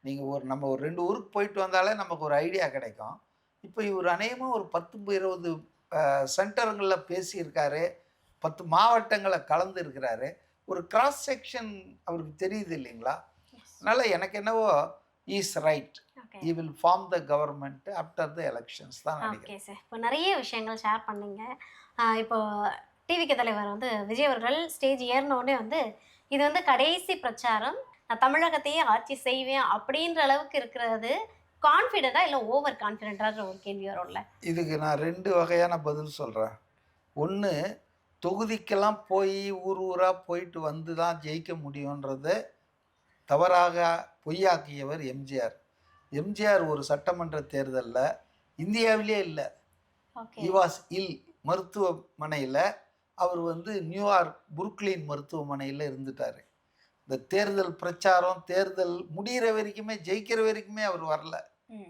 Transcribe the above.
நம்ம ஒரு 2 ஊருக்கு போயிட்டு வந்தாலே நமக்கு ஒரு ஐடியா கிடைக்கும். இப்ப இவரு அநேகமா ஒரு 10, 20 சென்டருங்கள்ல பேசியிருக்காரு. 10 மாவட்டங்கள கலந்து இருக்கிறாரு. ஒரு கிராஸ் செக்ஷன் அவருக்கு தெரியுது இல்லைங்களா? எஸ். அதனால எனக்கு என்னவோ is right. Okay. He will form the government after the elections தான் ஓகே நினைக்கிறேன். சார். இப்போ நெறைய விஷயங்கள் ஷேர் பண்ணீங்க. இப்போ டிவிக்கு தலைவர் வந்து விஜய் அவர்கள் ஸ்டேஜ் ஏறுனோனே வந்து, இது வந்து கடைசி பிரச்சாரம். நான் தமிழகத்தையே ஆட்சி செய்வேன் அப்படின்ற அளவுக்கு இருக்கிறது கான்ஃபிடென்ட்டா இல்ல ஓவர் கான்ஃபிடென்ட்டான்ற ஒரு கேள்வி வரும்ல. இதுக்கு நான் 2 வகையான பதில் சொல்றேன். 1 தொகுதிக்கெல்லாம் ஊர் ஊரா போயிட்டு வந்து தான் ஜெயிக்க முடியும்ன்றத தவறாக பொய்யாக்கியவர் எம்ஜிஆர். எம்ஜிஆர் ஒரு சட்டமன்ற தேர்தல்ல இந்தியாவிலேயே இல்ல. ஓகே. ஹி வாஸ் இல் மருத்துவமனையில அவர் வந்து நியூயார்க் புருக்லின் மருத்துவமனையில இருந்துட்டாரு. இந்த தேர்தல் பிரச்சாரம், தேர்தல் முடியிற வரைக்குமே, ஜெயிக்கிற வரைக்குமே அவர் வரல. ம்.